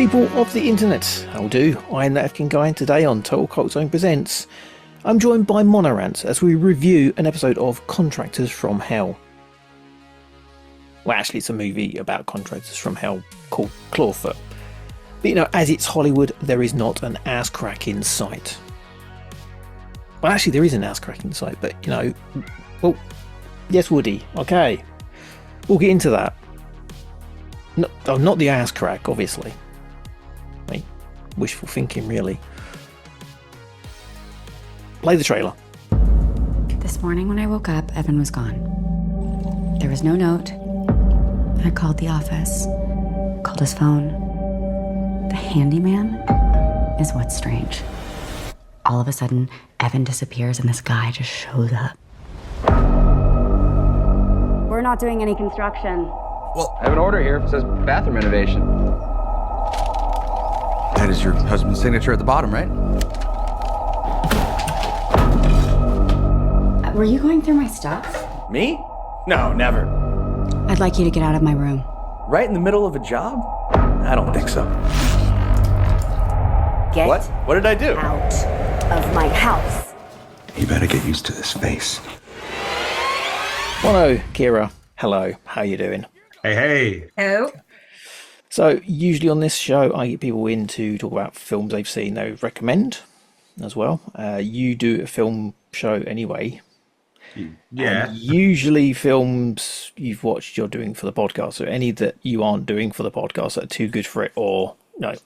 People of the internet, how do? I am that Guy, and today on Total Cult Zone Presents, I'm joined by Monorants as we review an episode of Contractors from Hell. Well, actually, it's a movie about contractors from hell called Clawfoot. But you know, as it's Hollywood, there is not an ass crack in sight. Well, actually, there is an ass crack in sight, but you know, well, yes, Woody, okay. We'll get into that. No, not the ass crack, obviously. I mean, wishful thinking, really. Play the trailer. This morning when I woke up, Evan was gone. There was no note. I called the office, called his phone. The handyman is what's strange. All of a sudden, Evan disappears and this guy just shows up. We're not doing any construction. Well, I have an order here. It says bathroom renovation. That is your husband's signature at the bottom, right? Were you going through my stuff? Me? No, never. I'd like you to get out of my room. Right in the middle of a job? I don't think so. Get What? What did I do? out of my house. You better get used to this face. Mono, Kira, hello, how you doing? Hey. Oh? So, usually on this show, I get people in to talk about films they've seen they would recommend as well. You do a film show anyway. Yeah. And usually films you've watched you're doing for the podcast, so any that you aren't doing for the podcast that are too good for it or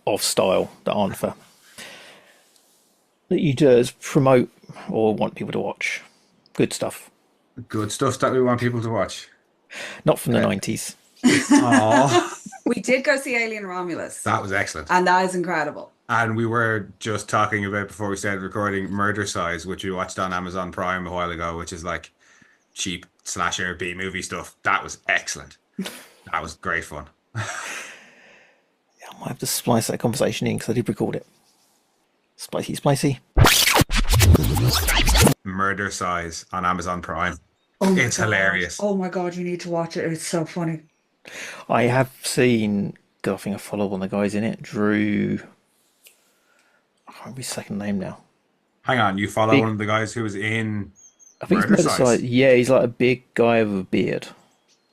off style that aren't for that you do is promote or want people to watch. Good stuff. Good stuff that we want people to watch. Not from the 90s. Oh, We did go see Alien Romulus, that was excellent. and that is incredible. And we were just talking about before we started recording Murder Size, which we watched on Amazon Prime a while ago, which is like cheap slasher B movie stuff. That was excellent. That was great fun. I might have to splice that conversation in because I did record it. Spicy. Murder Size on Amazon Prime. Oh my It's God. hilarious. Oh my God, you need to watch it. It's so funny. I have seen, because I think I follow one of the guys in it, Drew. I can't remember his second name now. Hang on, you follow Big- one of the guys who was in I think Murder he's Size? Yeah, he's like a big guy with a beard.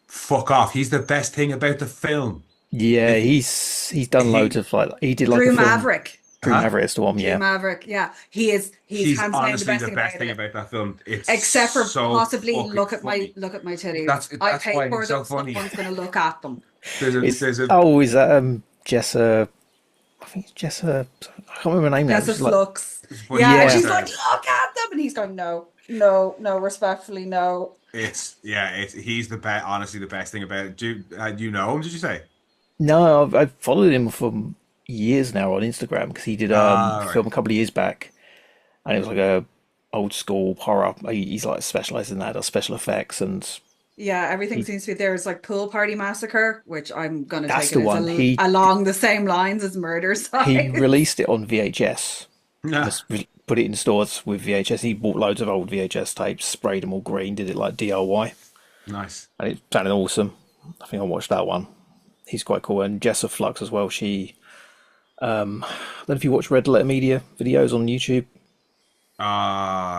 Fuck off. He's the best thing about the film. Yeah, he's done loads of like he did like Drew a film. Maverick. Drew Maverick is the one, Drew yeah. Maverick, yeah. He's He's hands down honestly the best thing about it. that film. It's Except for so possibly fucking look at funny. my titties. That's I why pay for it's so them, funny. someone's going to look at them. There's Is a that Jessa? I think it's Jessa. I can't remember her name now. That's She's a like- flux. Well, Yeah, and yeah. she's like, look at them. And he's going, no, respectfully, no. he's the best. Honestly, the best thing about it. Do you know him? Did you say? No, I've followed him for years now on Instagram because he did a right. film a couple of years back, and it was like a old school horror. He's like specialised in that, does special effects, and Yeah, everything seems to be there. It's like Pool Party Massacre, which I'm going to That's take it the as one. along the same lines as Murder Size. he released it on VHS. No. Just put it in stores with VHS. He bought loads of old VHS tapes, sprayed them all green, did it like DIY, Nice. and it sounded awesome. I think I watched that one. He's quite cool. And Jessa Flux as well. She, I don't know if you watch Red Letter Media videos on YouTube.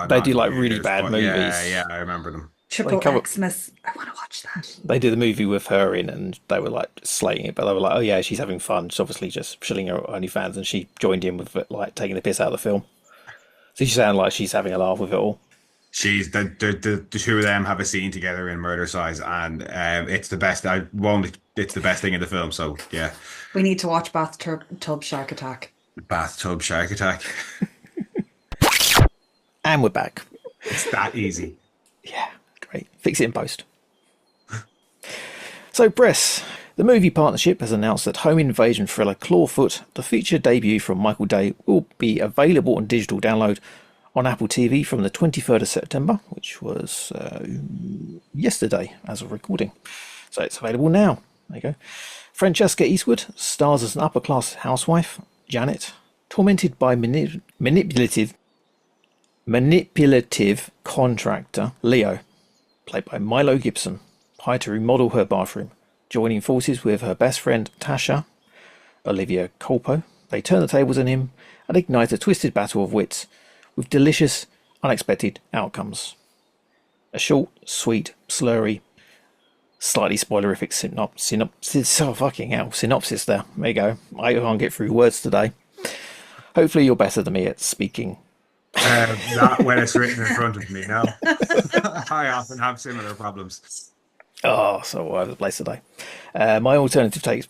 They do, like, really bad movies. Yeah, I remember them. Triple cover- Xmas. I want to watch that. They did the movie with her in, and they were like slating it, but they were like, "Oh yeah, she's having fun." She's obviously just shilling her OnlyFans, and she joined in with it, like taking the piss out of the film. So she sounded like she's having a laugh with it all. She's the two of them have a scene together in Murder Size, and it's the best. It's the best thing in the film. So yeah, We need to watch Bathtub Shark Attack. Bathtub Shark Attack. And we're back. It's that easy. Yeah, great. Fix it in post. So, press. The movie partnership has announced that home invasion thriller Clawfoot, the feature debut from Michael Day, will be available on digital download on Apple TV from the 23rd of September, which was yesterday as of recording. So it's available now. There you go. Francesca Eastwood stars as an upper-class housewife, Janet, tormented by manipulative contractor Leo, played by Milo Gibson, hired to remodel her bathroom, joining forces with her best friend Tasha Olivia Culpo. They turn the tables on him and ignite a twisted battle of wits with delicious, unexpected outcomes. A short, sweet, slurry, slightly spoilerific synopsis there. There you go. I can't get through words today. Hopefully you're better than me at speaking. Not when it's written in front of me, no. I often have similar problems. Oh, so all over the place today. My alternative take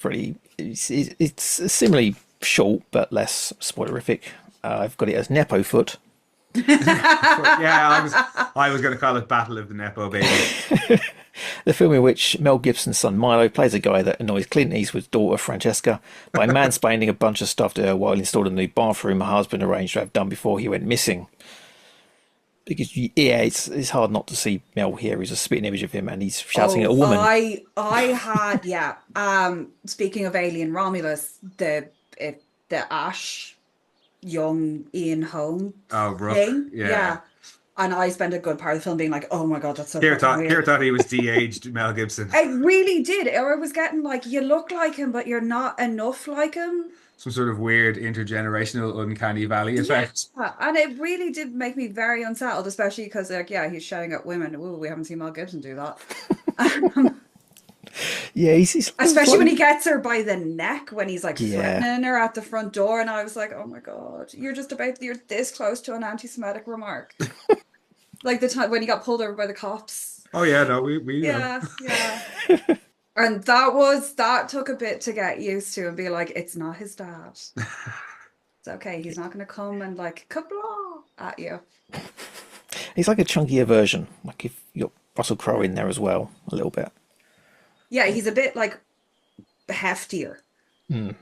is it's similarly short but less spoilerific. I've got it as Nepo Foot. Yeah, I was going to call it Battle of the Nepo Baby. The film in which Mel Gibson's son Milo plays a guy that annoys Clint Eastwood's daughter Francesca by mansplaining a bunch of stuff to her while installing a new bathroom her husband arranged to have done before he went missing. Because it's hard not to see Mel here. He's a spitting image of him, and he's shouting at a woman. Speaking of Alien Romulus, the Ash young Ian Holm thing, yeah. And I spent a good part of the film being like, "Oh my god, that's so weird." Thought he was de-aged Mel Gibson. I really did. Or I was getting like, you look like him, but you're not enough like him. Some sort of weird intergenerational uncanny valley effect. Yeah. And it really did make me very unsettled, especially because he's shouting at women. Ooh, we haven't seen Mel Gibson do that. Yeah, he's especially when he gets her by the neck when he's like threatening her at the front door, and I was like, oh my god, you're this close to an anti-Semitic remark. Like the time when he got pulled over by the cops. Oh yeah, no, we yeah. And that took a bit to get used to and be like, it's not his dad. It's okay, he's not gonna come and like kablah at you. He's like a chunkier version. Like if you got Russell Crowe in there as well, a little bit. Yeah, he's a bit like heftier. Mm.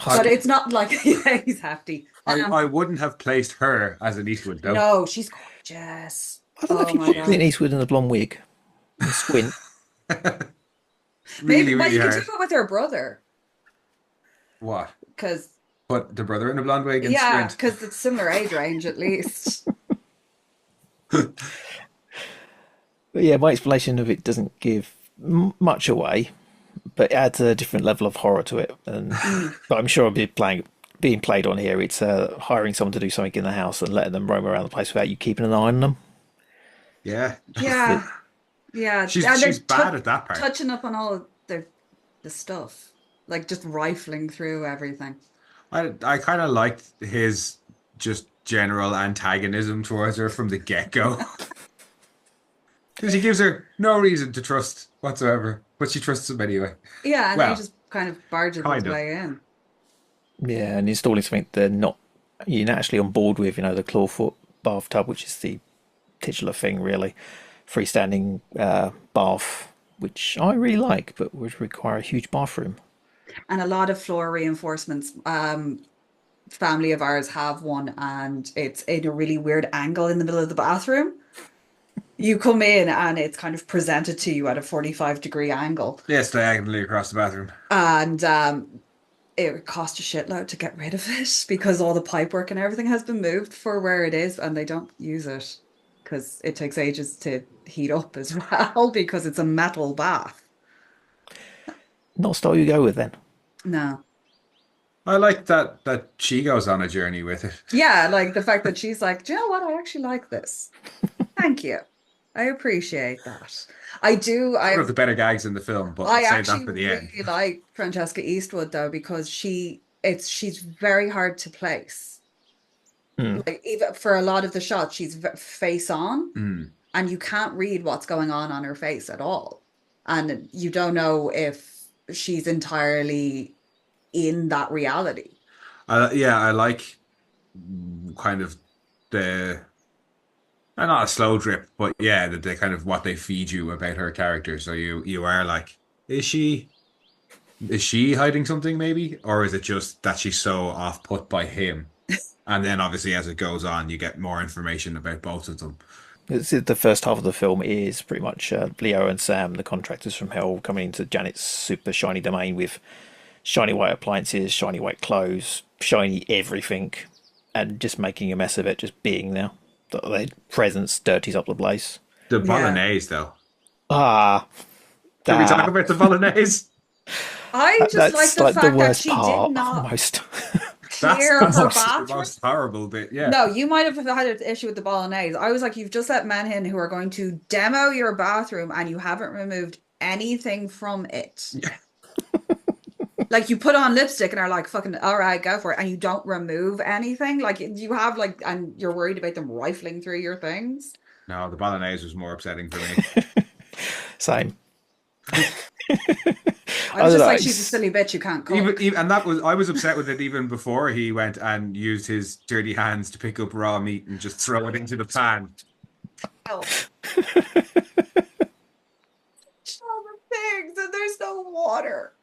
But it's not like he's hefty. I wouldn't have placed her as an Eastwood though. No, she's gorgeous. I don't know if you put Clint Eastwood in a blonde wig and squint. Maybe really you hard. could do it with her brother. What? Because put the brother in a blonde wig and yeah, squint. because it's similar age range at least. But yeah, my explanation of it doesn't give much away, but it adds a different level of horror to it. And but I'm sure I'll be being played on here. It's hiring someone to do something in the house and letting them roam around the place without you keeping an eye on them. Yeah. Yeah. She's bad at that part. Touching up on all of the stuff, like just rifling through everything. I kind of liked his just general antagonism towards her from the get-go. Because he gives her no reason to trust whatsoever, but she trusts him anyway. Yeah, and he just kind of barges his way in. Yeah, and installing something they're not actually on board with, the Clawfoot bathtub, which is the titular thing, really. Freestanding bath, which I really like, but would require a huge bathroom. And a lot of floor reinforcements. Family of ours have one, and it's in a really weird angle in the middle of the bathroom. You come in and it's kind of presented to you at a 45-degree angle. Yes, diagonally across the bathroom. And it would cost a shitload to get rid of it because all the pipework and everything has been moved for where it is, and they don't use it because it takes ages to heat up as well because it's a metal bath. Not a style you go with then. No. I like that she goes on a journey with it. Yeah, like the fact that she's like, do you know what? I actually like this. Thank you. I appreciate that. I do. One of the better gags in the film, but I I'll save actually that for the really end. like Francesca Eastwood though, because she's very hard to place. Like even for a lot of the shots, she's face on, and you can't read what's going on her face at all, and you don't know if she's entirely in that reality. I like kind of the. Not a slow drip, but yeah, the kind of what they feed you about her character. So you are like, is she hiding something maybe? Or is it just that she's so off put by him? And then obviously as it goes on, you get more information about both of them. The first half of the film is pretty much Leo and Sam, the contractors from hell, coming into Janet's super shiny domain with shiny white appliances, shiny white clothes, shiny everything, and just making a mess of it, just being there. Their presence dirties up the place. The bolognese, though. Can we talk about the bolognese? I just like That's the like the fact that worst she did part, not almost. That's clear the her most, the bathroom. most horrible bit. Yeah. No, you might have had an issue with the bolognese. I was like, you've just let men in who are going to demo your bathroom and you haven't removed anything from it. Like you put on lipstick and are like, fucking, all right, go for it. And you don't remove anything. Like you have like, and you're worried about them rifling through your things. No, the bolognese was more upsetting for me. Same. I was don't just know, like, she's a it's- silly bitch, you can't cook. Even and that was I was upset with it even before he went and used his dirty hands to pick up raw meat and just throw it into the pan. All the things and there's no water.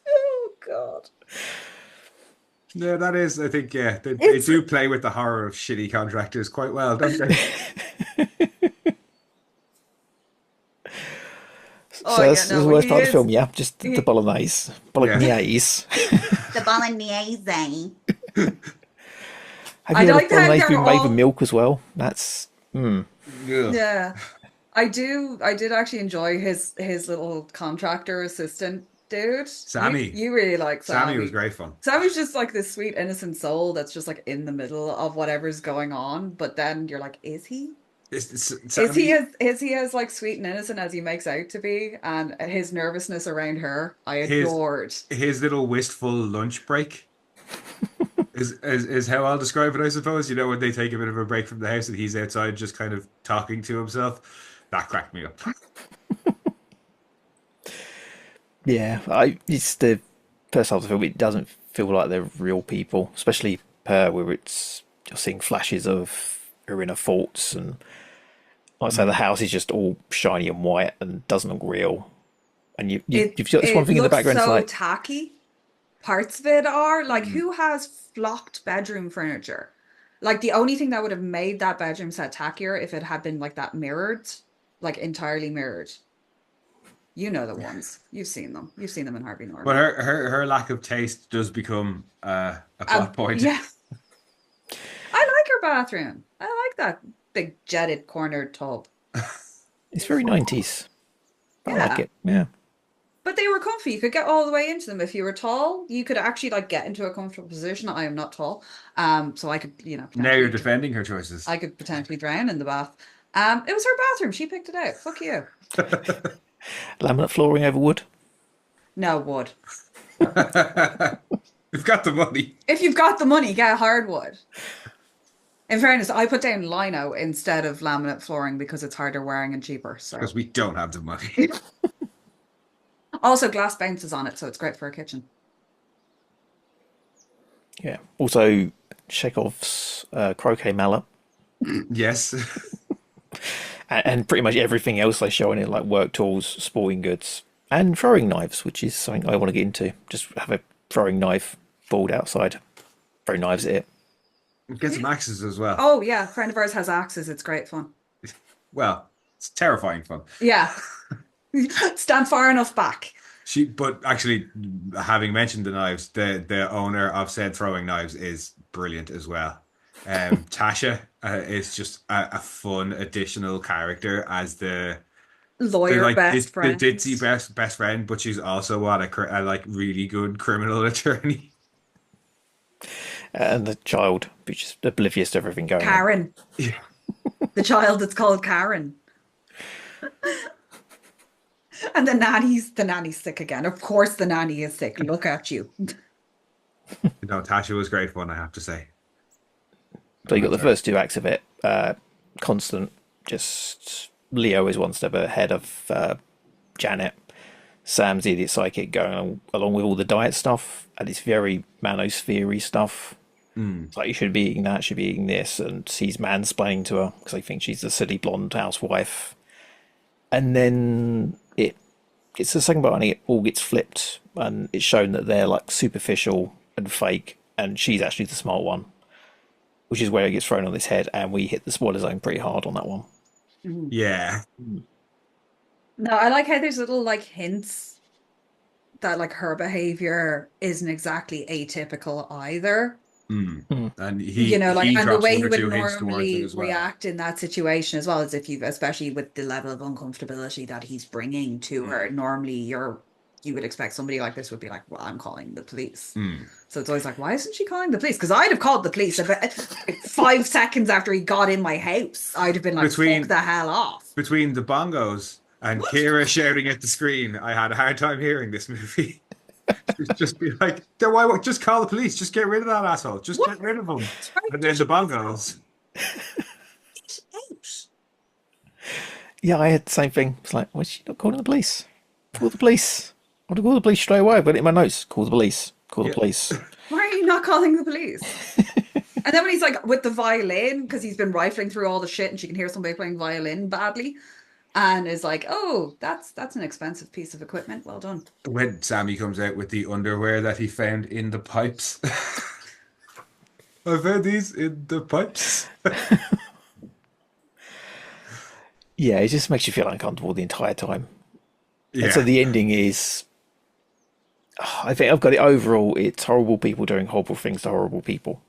Oh God. Yeah, that is. I think they do play with the horror of shitty contractors quite well, don't they? So that's the worst part of the film, yeah. Just the bolognese. Yeah. Bolognese. The bolognese. Have I you had like a that bolognese they're being made all- with milk as well? That's Ugh. Yeah. I did actually enjoy his little contractor assistant dude. Sammy. You really like Sammy. Sammy was great fun. Sammy's just like this sweet innocent soul that's just like in the middle of whatever's going on, but then you're like, is he? Sammy, Is he as like sweet and innocent as he makes out to be? And his nervousness around her, I adored. his little wistful lunch break is how I'll describe it, I suppose. You know, when they take a bit of a break from the house and he's outside just kind of talking to himself. That cracked me up. yeah. It's the first half of the film. It doesn't feel like they're real people, especially her, where it's you're seeing flashes of her inner thoughts, and like I say, the house is just all shiny and white and doesn't look real. And you've got this one thing in the background. So It's like, tacky. Parts of it are like, who has flocked bedroom furniture? Like the only thing that would have made that bedroom set tackier if it had been like that mirrored, like entirely mirrored. You know the ones. You've seen them. You've seen them in Harvey Norman. But her lack of taste does become a plot point. Yeah. I like her bathroom. I like that big jetted cornered tub. it's very 90s. I Yeah. like it. Yeah. But they were comfy. You could get all the way into them. If you were tall, you could actually like get into a comfortable position. I am not tall. So I could, Now you're defending her choices. I could potentially drown in the bath. It was her bathroom. She picked it out. Fuck you. Laminate flooring over wood. No wood. We've got the money. If you've got the money, get hardwood. In fairness, I put down lino instead of laminate flooring because it's harder wearing and cheaper. So Because we don't have the money. also glass bounces on it, so it's great for a kitchen. Yeah. Also, Chekhov's croquet mallet. Yes. And pretty much everything else they show in it, like work tools, sporting goods, and throwing knives, which is something I want to get into. Just have a throwing knife board outside, throw knives at it. Get some axes as well. Oh yeah, a friend of ours has axes. It's great fun. Well, it's terrifying fun. Yeah. Stand far enough back. But actually, having mentioned the knives, the owner of said throwing knives is brilliant as well. Tasha is just a fun additional character as the Lawyer best friend. the ditzy best friend, but she's also a like really good criminal attorney. And the child, which is oblivious to everything going on. Karen. Yeah. The child that's called Karen. And the nanny's sick again. Of course the nanny is sick. Look at you. No, Tasha was great fun, I have to say. So you got the first two acts of it. Constant, just Leo is one step ahead of Janet. Sam's the idiot psychic going along with all the diet stuff, and it's very manosphere-y stuff. It's like you should be eating that, should be eating this, and he's mansplaining to her because they think she's the silly blonde housewife. And then it's the second part, and it all gets flipped, and it's shown that they're like superficial and fake, and she's actually the smart one, which is where it gets thrown on its head, and we hit the spoiler zone pretty hard on that one. Yeah. No, I like how there's little like hints that like her behavior isn't exactly atypical either. And he, and the drops way one you or would two hints towards it normally as well. react in that situation as well, as if especially with the level of uncomfortability that he's bringing to her. Normally, you're you would expect somebody like this would be like, well, I'm calling the police. Mm. So it's always like, why isn't she calling the police? Because I'd have called the police about 5 seconds after he got in my house. I'd have been like, fuck the hell off. Between the bongos and Kira shouting at the screen, I had a hard time hearing this movie. Just be like, why? Just call the police. Just get rid of that asshole. Just get rid of him. And then the bongos. Yeah, I had the same thing. It's like, why is she not calling the police? Call the police. I would have called the police straight away. I've got it in my notes. Call the police. Call the police. Why are you not calling the police? And then when he's like with the violin, because he's been rifling through all the shit and she can hear somebody playing violin badly, and is like, oh, that's an expensive piece of equipment. Well done. When Sammy comes out with the underwear that he found in the pipes. I found these in the pipes. Yeah, it just makes you feel uncomfortable the entire time. Yeah. And so the ending is, I think I've got it overall. It's horrible people doing horrible things to horrible people.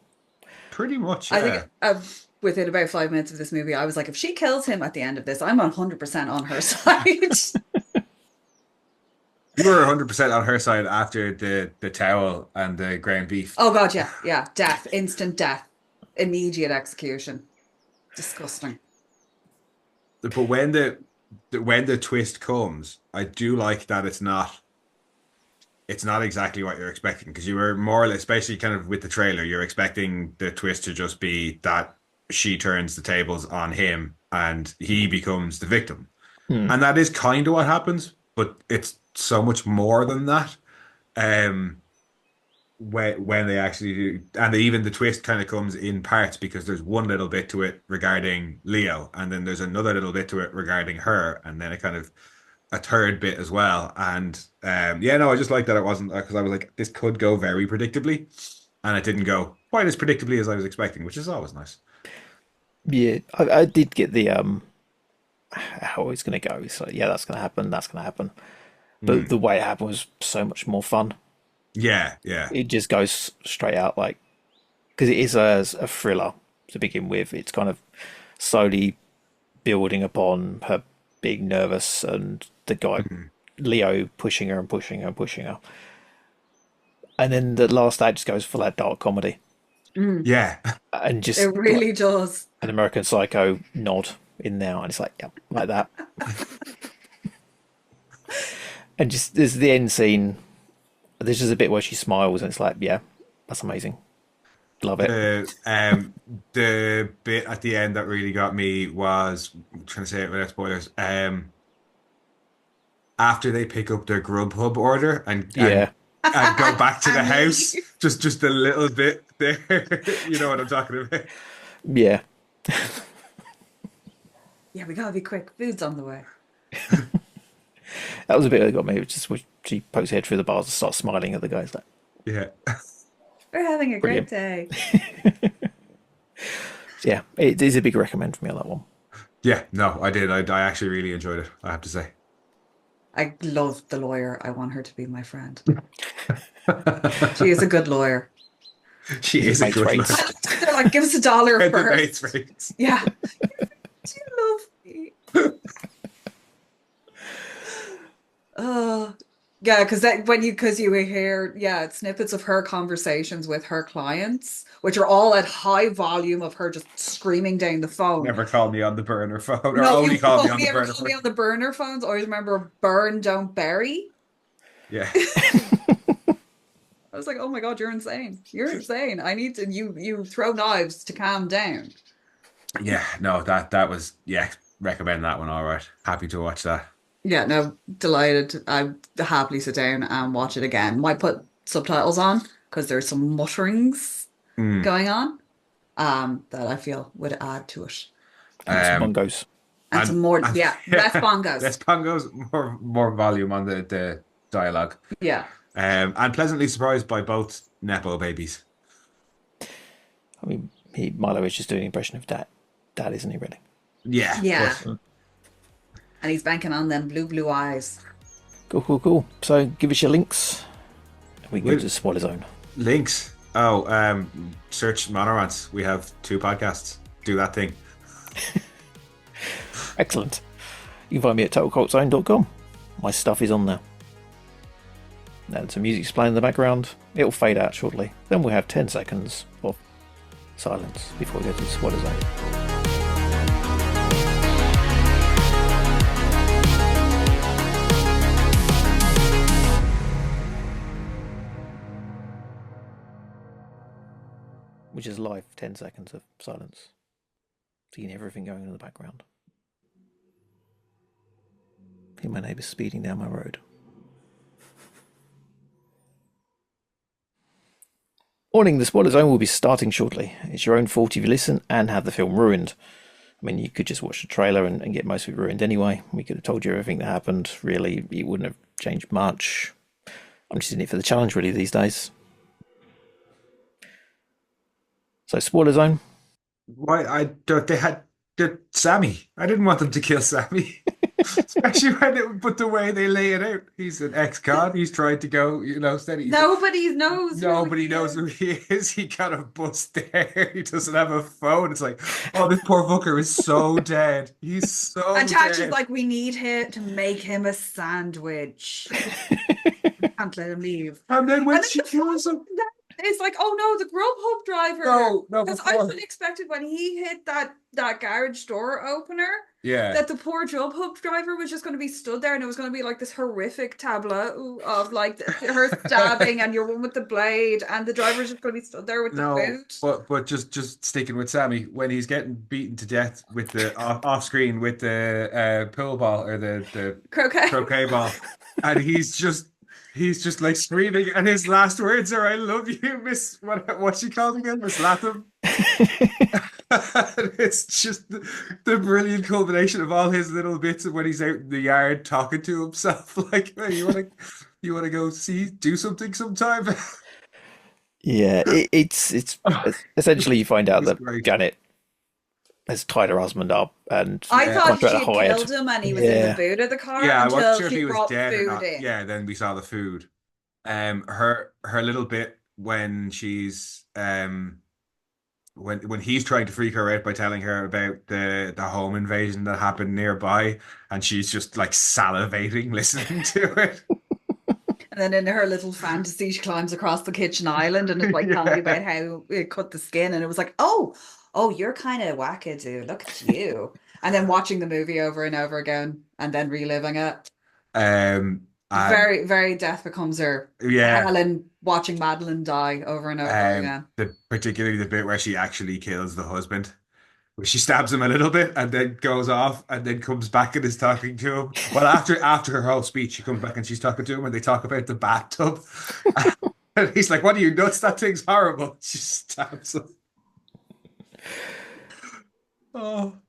Pretty much, yeah. I think within about 5 minutes of this movie, I was like, if she kills him at the end of this, I'm 100% on her side. You were 100% on her side after the towel and the ground beef. Oh God, yeah. Yeah. Death. Instant death. Immediate execution. Disgusting. But when the twist comes, I do like that it's not exactly what you're expecting, because you were more or less, especially kind of with the trailer, you're expecting the twist to just be that she turns the tables on him and he becomes the victim. And that is kind of what happens, but it's so much more than that. When they actually do, and even the twist kind of comes in parts, because there's one little bit to it regarding Leo, and then there's another little bit to it regarding her, and then a third bit as well. And I just like that it wasn't, because I was like, this could go very predictably, and it didn't go quite as predictably as I was expecting, which is always nice. Yeah, I did get the how it's going to go. It's like, yeah, that's going to happen. That's going to happen. But the way it happened was so much more fun. Yeah. It just goes straight out, like, because it is a thriller to begin with. It's kind of slowly building upon her being nervous and the guy Leo pushing her and pushing her and pushing her, and then the last act just goes for that dark comedy. Yeah, and just it really does. An American Psycho nod in there, and it's like, yeah, like that. And just there's the end scene. There's just a bit where she smiles, and it's like, yeah, that's amazing. Love it. The bit at the end that really got me was, I'm trying to say it without spoilers. After they pick up their Grubhub order and go back to the house, just a little bit there. You know what I'm talking about? Yeah. Yeah, we gotta be quick. Food's on the way. That was a bit that got me. Which is when she pokes her head through the bars and starts smiling at the guys. Like, yeah, we're having a brilliant. great day. Yeah, it is a big recommend for me on that one. Yeah, no, I did. I actually really enjoyed it, I have to say. I love the lawyer. I want her to be my friend. She is a good lawyer. She is a good lawyer. They're like, give us $1 first. Rates. Yeah. Do you love me? Yeah, because you hear snippets of her conversations with her clients, which are all at high volume of her just screaming down the phone. Never call me on the burner phone, or only call me on the burner phone. Me on the burner phones. Always remember burn, don't bury. Yeah. I was like, oh my God, you're insane. You're insane. I need to. You throw knives to calm down. Yeah, no, that was recommend that one. All right, happy to watch that. Yeah, no, delighted. I happily sit down and watch it again. Might put subtitles on because there's some mutterings going on that I feel would add to it. And some bongos. And some more, less bongos. Less bongos, more volume on the dialogue. Yeah. And pleasantly surprised by both Nepo babies. I mean, Milo is just doing an impression of dad, isn't he, really? Yeah. Yeah. And he's banking on them blue eyes. Cool. So give us your links. And we can go to the spoiler zone. Links. Search Monorants. We have 2 podcasts. Do that thing. Excellent. You can find me at totalcultzone.com. My stuff is on there. and some music's playing in the background. It'll fade out shortly. Then we'll have 10 seconds of silence before we go to the spoiler zone. Which is live 10 seconds of silence. So you can hear everything going on in the background. I hear my neighbours speeding down my road. Warning, the spoiler zone will be starting shortly. It's your own fault if you listen and have the film ruined. I mean, you could just watch the trailer and get most of it ruined anyway. We could have told you everything that happened. Really, it wouldn't have changed much. I'm just in it for the challenge, really, these days. So, spoiler zone. Why they had Sammy. I didn't want them to kill Sammy. Especially but the way they lay it out. He's an ex-con. He's trying to go, steady. Nobody knows. Nobody knows who he is. He got a bus there. He doesn't have a phone. It's like, oh, this poor fucker is so dead. He's so And dead. Tasha's like, we need him to make him a sandwich. We can't let him leave. And then when she kills him. It's like, oh no, the Grubhub driver. No, because I fully expected when he hit that garage door opener, that the poor Grubhub driver was just going to be stood there, and it was going to be like this horrific tableau of like her stabbing and your one with the blade, and the driver's just going to be stood there with the boot. But just sticking with Sammy, when he's getting beaten to death with the off screen with the pool ball or the croquet ball, and he's just like screaming, and his last words are, "I love you, Miss." What she called again, Miss Latham. It's just the brilliant culmination of all his little bits of when he's out in the yard talking to himself. Like, hey, you want to go do something sometime? Yeah, it's essentially you find out that great. Janet has tied her husband up, and I thought she contractor had hired. killed him and he was in the boot of the car I wasn't until sure if she he was brought dead or food not. in. Yeah, then we saw the food. Her little bit when she's when he's trying to freak her out by telling her about the home invasion that happened nearby, and she's just like salivating listening to it. And then in her little fantasy, she climbs across the kitchen island and is like telling me about how it cut the skin, and it was like, oh, you're kind of wackadoo. Look at you. And then watching the movie over and over again, and then reliving it. Very, very death becomes her. Yeah. Helen watching Madeline die over and over again. Particularly the bit where she actually kills the husband, where she stabs him a little bit and then goes off and then comes back and is talking to him. Well, after her whole speech, she comes back and she's talking to him, and they talk about the bathtub. And he's like, "What are you nuts? That thing's horrible." She stabs him. Oh.